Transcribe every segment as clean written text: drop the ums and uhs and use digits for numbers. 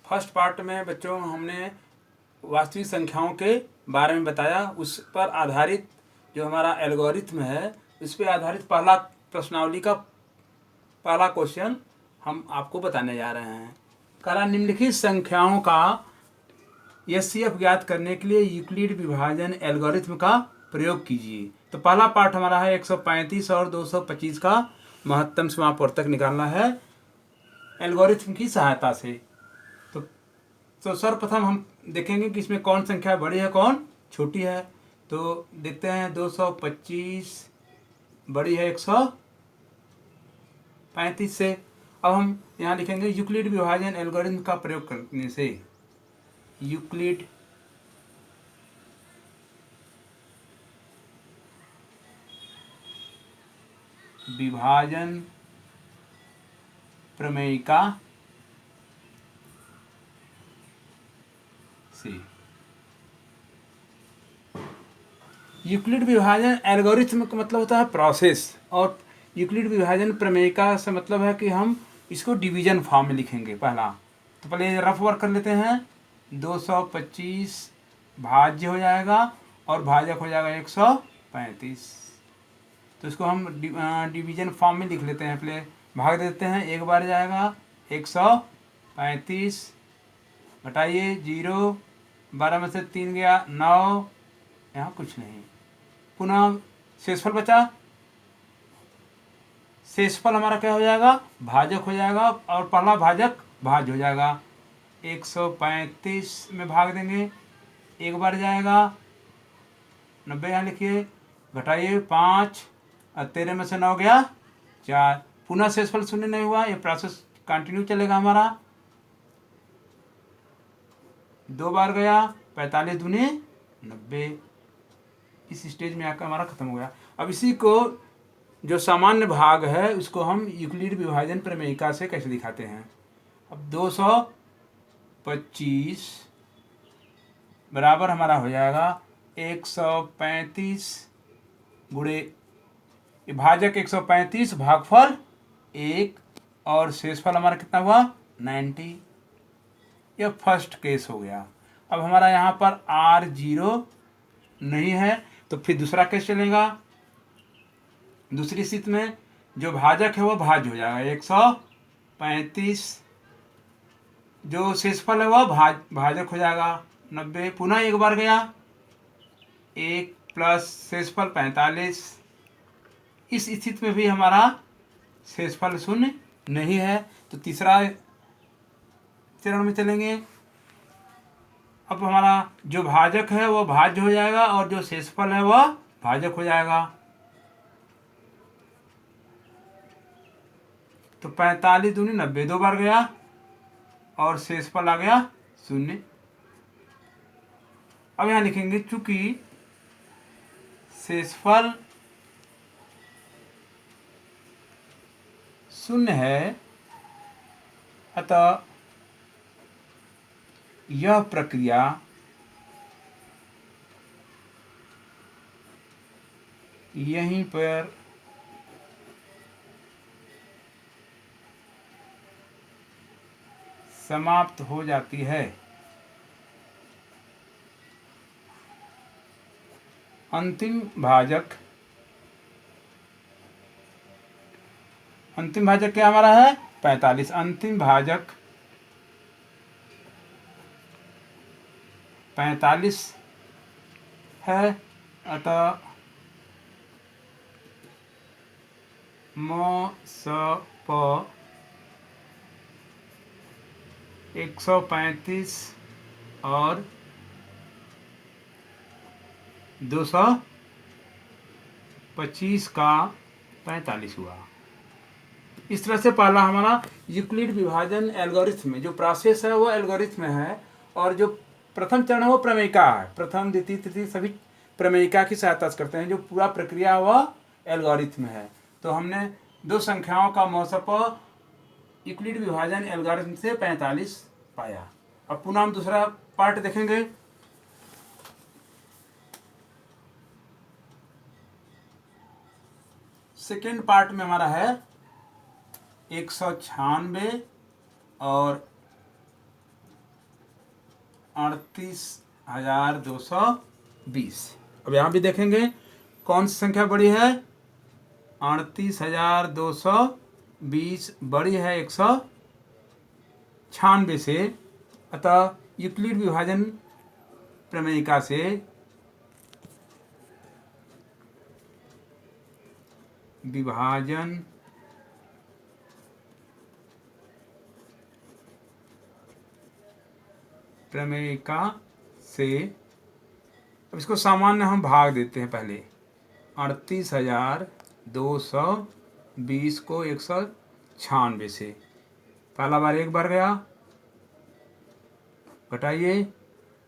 First part में बच्चों हमने वास्तविक संख्याओं के बारे में बताया। उस पर आधारित जो हमारा एल्गोरिथम है, उस पर आधारित पहला प्रश्नावली का पहला क्वेश्चन हम आपको बताने जा रहे हैं। करा निम्नलिखित संख्याओं का एचसीएफ ज्ञात करने के लिए यूक्लिड विभाजन एल्गोरिथम का प्रयोग कीजिए। तो पहला पार्ट हमारा है 135 और 225 का महत्तम समापवर्तक निकालना है एल्गोरिथम की सहायता से। तो सर्वप्रथम हम देखेंगे कि इसमें कौन संख्या बड़ी है कौन छोटी है। तो देखते हैं 225 बड़ी है 135 से। अब हम यहाँ लिखेंगे यूक्लिड विभाजन एल्गोरिथम का प्रयोग करने से यूक्लिड विभाजन प्रमेयिका से। यूक्लिड विभाजन एल्गोरिथम का मतलब होता है प्रोसेस, और यूक्लिड विभाजन प्रमेयिका से मतलब है कि हम इसको डिवीजन फॉर्म में लिखेंगे पहला। तो पहले रफ वर्क कर लेते हैं। 225 भाज्य हो जाएगा और भाजक हो जाएगा 135। तो इसको हम डिवीजन फॉर्म में लिख लेते हैं। पहले भाग देते हैं, एक बार जाएगा 135 घटाइए 0, 12 में से 3 गया 9, यहाँ कुछ नहीं। पुनः शेषफल बचा, शेषफल हमारा क्या हो जाएगा भाजक हो जाएगा, और पहला भाजक भाज्य हो जाएगा। 135 में भाग देंगे, एक बार जाएगा 90, यहाँ लिखिए घटाइए 5 और 13 में से 9 गया 4। पुनः शेषफल शून्य नहीं हुआ, ये प्रोसेस कंटिन्यू चलेगा हमारा। 2 बार गया 45 दूनी 90। इस स्टेज में आकर हमारा खत्म हो गया। अब इसी को जो सामान्य भाग है उसको हम यूक्लिड विभाजन प्रमेयिका से कैसे दिखाते हैं। अब 225 बराबर हमारा हो जाएगा 135 गुणे भाजक 135 भागफल 1 और शेषफल हमारा कितना हुआ 90। यह फर्स्ट केस हो गया। अब हमारा यहाँ पर R0 नहीं है, तो फिर दूसरा केस चलेगा। दूसरी स्थिति में जो भाजक है वो भाज्य हो जाएगा 135, जो शेषफल है वह भाजक हो जाएगा 90। पुनः एक बार गया 1 प्लस शेषफल 45। इस स्थिति में भी हमारा शेषफल शून्य नहीं है, तो तीसरा चरण में चलेंगे। अब हमारा जो भाजक है वो भाज्य हो जाएगा और जो शेषफल है वह भाजक हो जाएगा। तो 45 दूनी 90, 2 बार गया और शेषफल आ गया 0। अब यहाँ लिखेंगे चूंकि शेषफल 0 है, अतः यह प्रक्रिया यहीं पर समाप्त हो जाती है। अंतिम भाजक क्या हमारा है 45। अंतिम भाजक 45 है, अतः म 135 और 225 का 45 हुआ। इस तरह से पहला हमारा यूक्लिड विभाजन एल्गोरिथम में जो प्रोसेस है वो एल्गोरिथम है, और जो प्रथम चरण है वो प्रमेयिका है। प्रथम द्वितीय तृतीय सभी प्रमेयिका की सहायता से करते हैं। जो पूरा प्रक्रिया वह एल्गोरिथम है। तो हमने दो संख्याओं का मौसप यूक्लिड विभाजन एल्गोरिथम से 45 पाया। अब पुनः हम दूसरा पार्ट देखेंगे। सेकेंड पार्ट में हमारा है 196 और 38,220। अब यहाँ भी देखेंगे कौन सी संख्या बड़ी है, 38,220 बड़ी है 196 से। अतः यूक्लिड विभाजन प्रमेयिका से विभाजन प्रमेयिका से, अब इसको सामान्य हम भाग देते हैं पहले। 38,220 को 196 से, पहला बार एक बार गया, घटाइए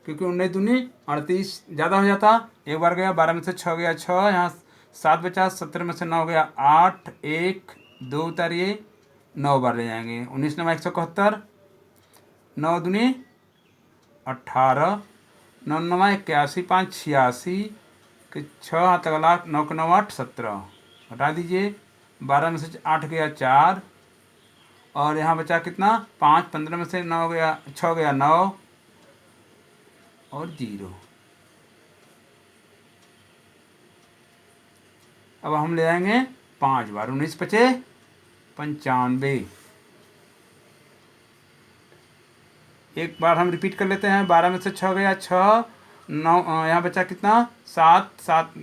क्योंकि 19 दूनी 38 ज़्यादा हो जाता, एक बार गया, 12 में से 6 गया 6, यहाँ 7 बचा, 17 में से 9 गया 8, 1 2 उतारिए, 9 बार ले जाएंगे, 19 9 171, 9 दूनी 18, 9 9 81, 5 86 के 6 हाथ लगा, 9 के 9 8 17, हटा दीजिए, 12 में से 8 गया 4, और यहाँ बचा कितना 5, 15 में से 9 गया 6 गया 9 और 0। अब हम ले आएंगे 5 बार, 19 पचे 95। एक बार हम रिपीट कर लेते हैं, 12 में से 6 गया 6, 9 यहाँ बचा कितना 7,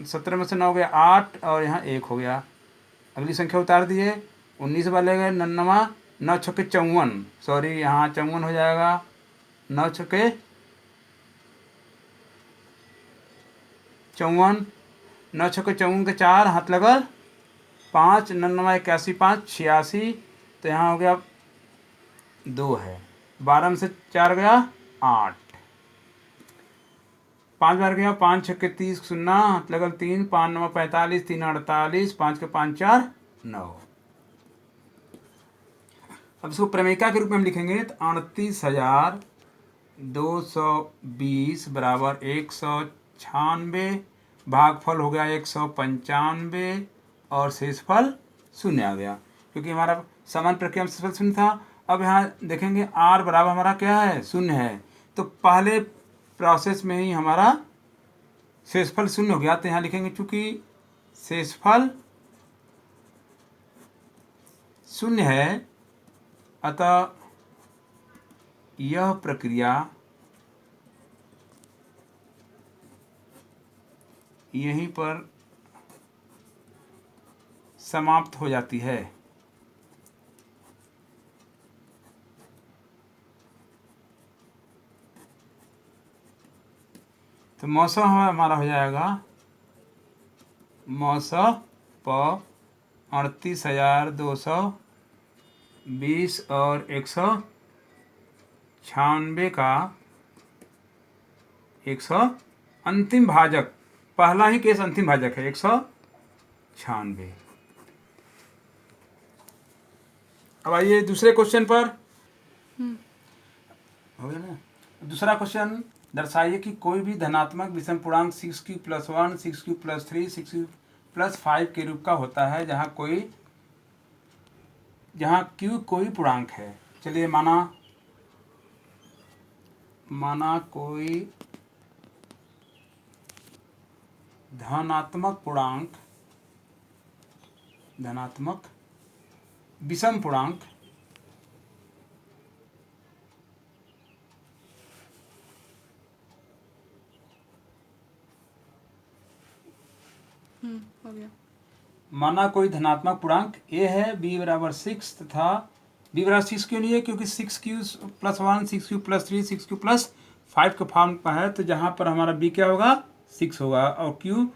17 में से 9 गया 8, और यहाँ 1 हो गया। अगली संख्या उतार दिए, 19 बार ले गए, 99, 9 छक्के 54, सॉरी यहाँ 54 हो जाएगा, 9 छक्के 54, 9 छक्के 54 के 4 हाथ लगल, 5 99 81 5 86, तो यहाँ हो गया 2 है, 12 में से 4 गया 8, 5 बार गया, 5 छक्के 30 0 हाथ लगल 3, 5 9 45 3 48, 5 के 5 4 9। अब इसको प्रमेयिका के रूप में हम लिखेंगे तो 38,220 बराबर 196, भागफल हो गया 195 और शेषफल 0 आ गया, क्योंकि हमारा समान प्रक्रिया में शेषफल 0 था। अब यहाँ देखेंगे r बराबर हमारा क्या है 0 है, तो पहले प्रोसेस में ही हमारा शेषफल 0 हो गया, तो यहाँ लिखेंगे चूंकि शेषफल 0 है, अतः यह प्रक्रिया यहीं पर समाप्त हो जाती है। तो मौसम हमारा हो जाएगा मौसम प 38,220 और 196 का 100 अंतिम भाजक, पहला ही केस अंतिम भाजक है 196। अब आइए दूसरे क्वेश्चन पर। हो गया ना। दूसरा क्वेश्चन, दर्शाइए कि कोई भी धनात्मक विषम पूर्णांक 6q + 1 6q + 3 6q + 5 के रूप का होता है जहाँ q कोई पूर्णांक है। चलिए माना कोई धनात्मक विषम पूर्णांक हो गया। माना कोई धनात्मक पूर्णांक a है, b बराबर 6 तथा b बराबर 6 क्यों नहीं है, क्योंकि 6q + 1 6q + 3 6q + 5 के फॉर्म का है, तो जहाँ पर हमारा b क्या होगा 6 होगा, और q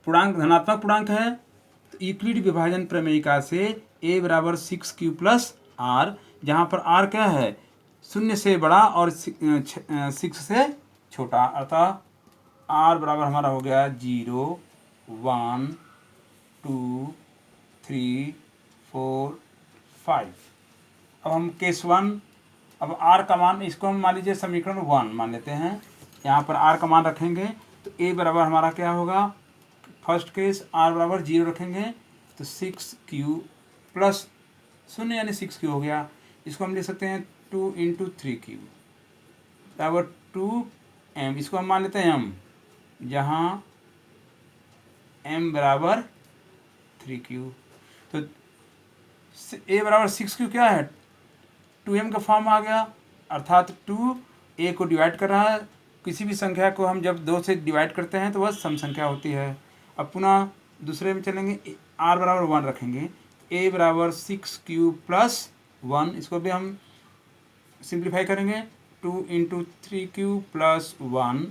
पूर्णांक धनात्मक पूर्णांक है, तो यूक्लिड विभाजन प्रमेयिका से a बराबर 6q + r, जहाँ पर r क्या है 0 से बड़ा और 6 से छोटा, अतः r बराबर हमारा हो गया 0 1 2 3 4 5। अब हम केस 1, अब r का मान, इसको हम मान लीजिए समीकरण 1 मान लेते हैं, यहाँ पर r का मान रखेंगे तो a बराबर हमारा क्या होगा, फर्स्ट केस r बराबर 0 रखेंगे तो 6q + 0 यानी 6q हो गया, इसको हम लिख सकते हैं 2 × 3q, बराबर 2m, इसको हम मान लेते हैं m, जहाँ m बराबर 3q। तो a बराबर 6q क्या है, 2m का फॉर्म आ गया, अर्थात 2 a को डिवाइड कर रहा है। किसी भी संख्या को हम जब 2 से डिवाइड करते हैं तो वह सम संख्या होती है। अब पुनः दूसरे में चलेंगे, r बराबर 1 रखेंगे, a बराबर 6q प्लस 1, इसको भी हम सिंप्लीफाई करेंगे, 2 इंटू 3q प्लस 1,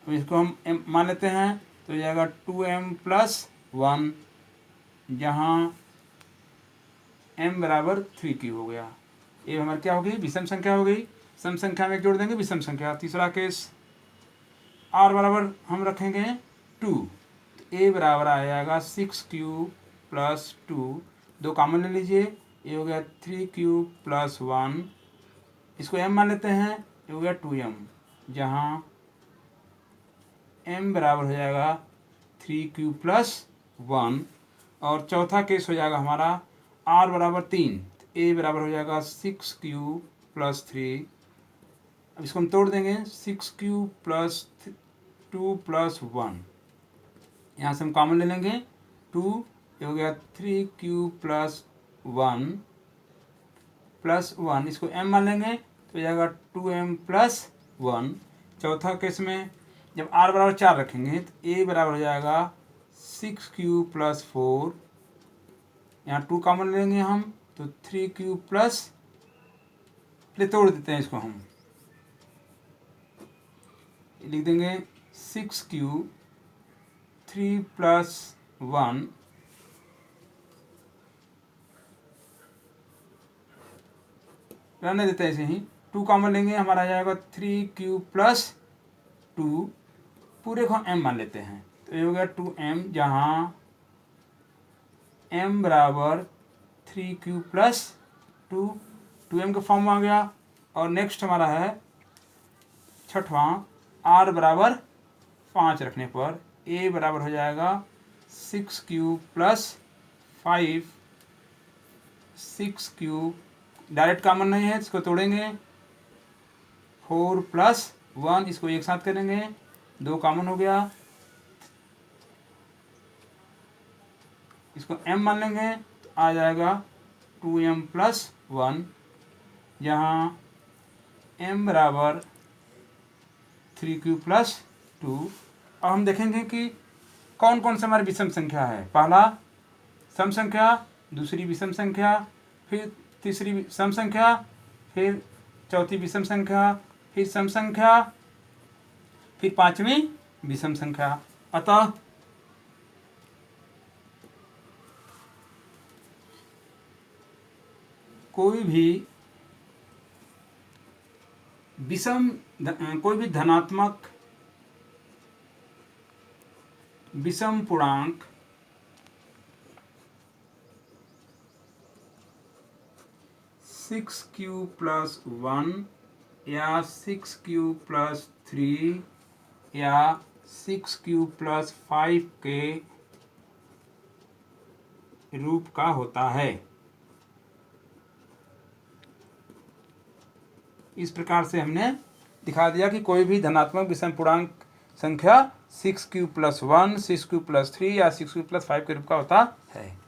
इसको हम m मान लेते हैं, तो हो जाएगा 2m प्लस 1, जहाँ m बराबर 3q हो गया। ये हमारी क्या हो गई, विषम संख्या हो गई। सम संख्या में एक जोड़ देंगे विषम संख्या। तीसरा केस, r बराबर हम रखेंगे 2, तो a बराबर आ जाएगा 6q प्लस 2, 2 कॉमन ले लीजिए, ये हो गया 3q प्लस 1, इसको m मान लेते हैं, ये हो गया 2m, जहाँ m बराबर हो जाएगा 3q प्लस 1। और चौथा केस हो जाएगा हमारा r बराबर 3, a बराबर हो जाएगा 6q प्लस 3। अब इसको हम तोड़ देंगे, 6q प्लस 2 प्लस 1, यहाँ से हम कॉमन ले लेंगे 2, ये हो गया 3q प्लस 1 प्लस 1, इसको m मान लेंगे तो हो जाएगा 2m प्लस 1। चौथा केस में जब r बराबर 4 रखेंगे तो a बराबर हो जाएगा 6q प्लस 4, यहाँ 2 कॉमन लेंगे हम, तो 3q प्लस, पहले तोड़ देते हैं इसको, हम लिख देंगे 6q 3 प्लस 1 रहने देते हैं ऐसे ही, 2 कॉमन लेंगे, हमारा आ जाएगा 3q प्लस 2, पूरे को m मान लेते हैं, तो ये हो गया 2m, जहाँ m बराबर 3q प्लस 2, 2m का फॉर्म आ गया। और नेक्स्ट हमारा है छठवां, r बराबर 5 रखने पर a बराबर हो जाएगा 6q plus 5, 6q direct common नहीं है, इसको तोड़ेंगे, 4 प्लस 1, इसको एक साथ करेंगे, 2 कॉमन हो गया, इसको m मान लेंगे तो आ जाएगा 2m प्लस 1, जहाँ m बराबर 3q प्लस 2। अब हम देखेंगे कि कौन कौन सा हमारी विषम संख्या है। पहला सम संख्या, दूसरी विषम संख्या, फिर तीसरी सम संख्या, फिर चौथी विषम संख्या, फिर सम संख्या, फिर पांचवी विषम संख्या। अतः कोई भी धनात्मक विषम पूर्णांक सिक्स क्यू प्लस 1 या 6q प्लस 3 या 6q प्लस 5 के रूप का होता है। इस प्रकार से हमने दिखा दिया कि कोई भी धनात्मक विषम पूर्णांक संख्या 6q प्लस 1, 6q प्लस 3 या 6q प्लस 5 के रूप का होता है।